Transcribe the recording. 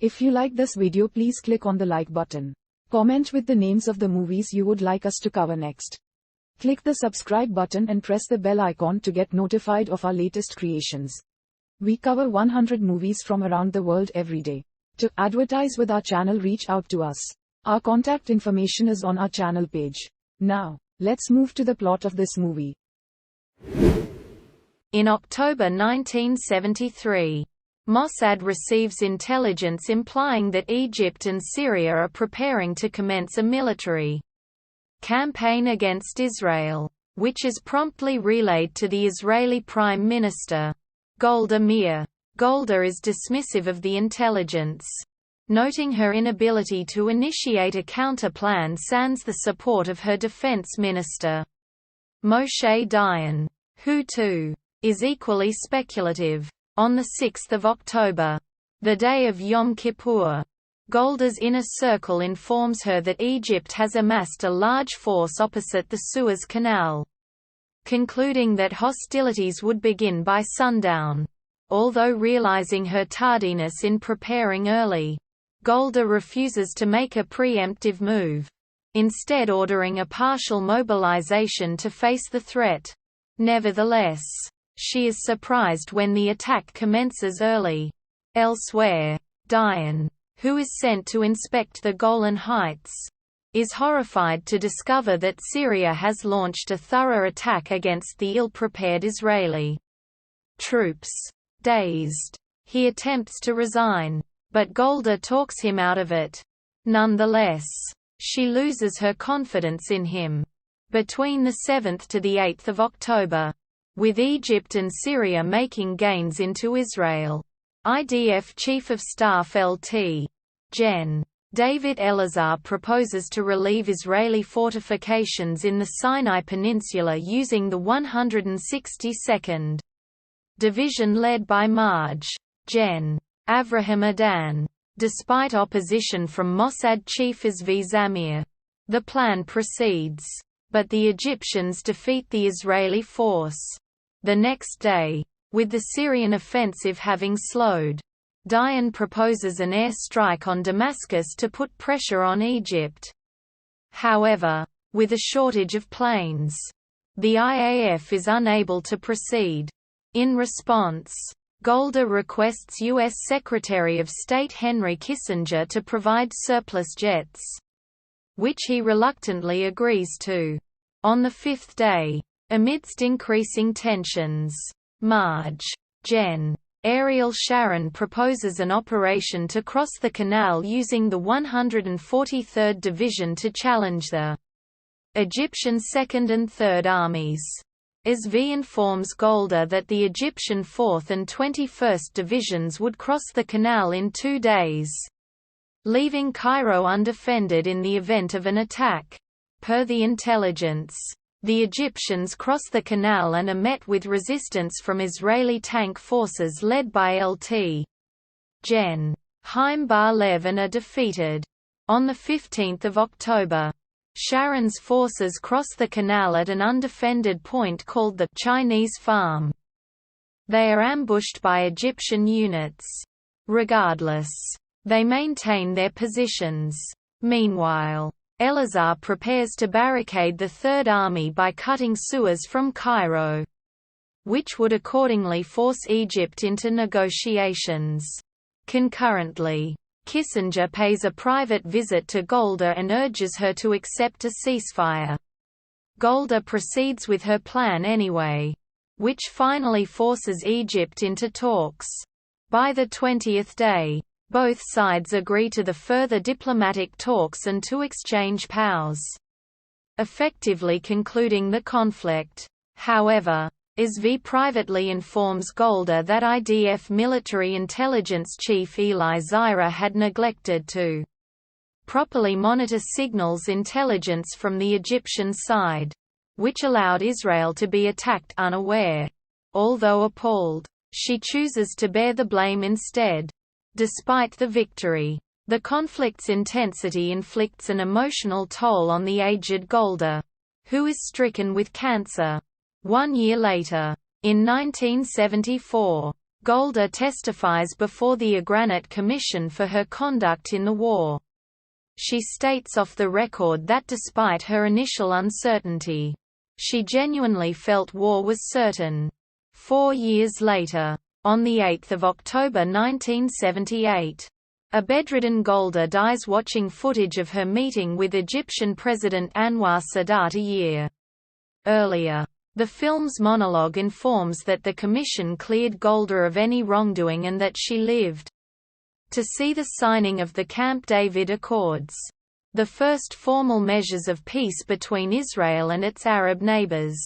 If you like this video, please click on the like button. Comment with the names of the movies you would like us to cover next. Click the subscribe button and press the bell icon to get notified of our latest creations. We cover 100 movies from around the world every day. To advertise with our channel, reach out to us. Our contact information is on our channel page. Now, let's move to the plot of this movie. In October 1973, Mossad receives intelligence implying that Egypt and Syria are preparing to commence a military campaign against Israel, which is promptly relayed to the Israeli Prime Minister, Golda Meir. Golda is dismissive of the intelligence, noting her inability to initiate a counter-plan sans the support of her defense minister, Moshe Dayan, who too is equally speculative. On 6 October, the day of Yom Kippur, Golda's inner circle informs her that Egypt has amassed a large force opposite the Suez Canal, concluding that hostilities would begin by sundown. Although realizing her tardiness in preparing early, Golda refuses to make a preemptive move, instead ordering a partial mobilization to face the threat. Nevertheless, she is surprised when the attack commences early. Elsewhere, Dayan, who is sent to inspect the Golan Heights, is horrified to discover that Syria has launched a thorough attack against the ill-prepared Israeli troops. Dazed, he attempts to resign, but Golda talks him out of it. Nonetheless, she loses her confidence in him. Between the 7th to the 8th of October, with Egypt and Syria making gains into Israel, IDF Chief of Staff Lt. Gen. David Elazar proposes to relieve Israeli fortifications in the Sinai Peninsula using the 162nd Division led by Maj. Gen. Avraham Adan. Despite opposition from Mossad Chief Zvi Zamir, the plan proceeds, but the Egyptians defeat the Israeli force. The next day, with the Syrian offensive having slowed, Dayan proposes an air strike on Damascus to put pressure on Egypt. However, with a shortage of planes, the IAF is unable to proceed. In response, Golda requests U.S. Secretary of State Henry Kissinger to provide surplus jets, which he reluctantly agrees to. On the fifth day, amidst increasing tensions, Maj. Gen. Ariel Sharon proposes an operation to cross the canal using the 143rd Division to challenge the Egyptian 2nd and 3rd Armies. Zvi informs Golda that the Egyptian 4th and 21st Divisions would cross the canal in 2 days, leaving Cairo undefended in the event of an attack. Per the intelligence, the Egyptians cross the canal and are met with resistance from Israeli tank forces led by Lt. Gen. Chaim Bar Lev and are defeated. On 15 October, Sharon's forces cross the canal at an undefended point called the Chinese Farm. They are ambushed by Egyptian units. Regardless, they maintain their positions. Meanwhile, Elazar prepares to barricade the Third Army by cutting Suez from Cairo, which would accordingly force Egypt into negotiations. Concurrently, Kissinger pays a private visit to Golda and urges her to accept a ceasefire. Golda proceeds with her plan anyway, which finally forces Egypt into talks. By the 20th day, both sides agree to the further diplomatic talks and to exchange POWs, effectively concluding the conflict. However, Zvi privately informs Golda that IDF military intelligence chief Eli Zira had neglected to properly monitor signals intelligence from the Egyptian side, which allowed Israel to be attacked unaware. Although appalled, she chooses to bear the blame instead. Despite the victory, the conflict's intensity inflicts an emotional toll on the aged Golda, who is stricken with cancer. 1 year later, in 1974, Golda testifies before the Granite Commission for her conduct in the war. She states off the record that despite her initial uncertainty, she genuinely felt war was certain. 4 years later, on 8 October 1978, a bedridden Golda dies watching footage of her meeting with Egyptian President Anwar Sadat a year earlier. The film's monologue informs that the commission cleared Golda of any wrongdoing and that she lived to see the signing of the Camp David Accords, the first formal measures of peace between Israel and its Arab neighbors.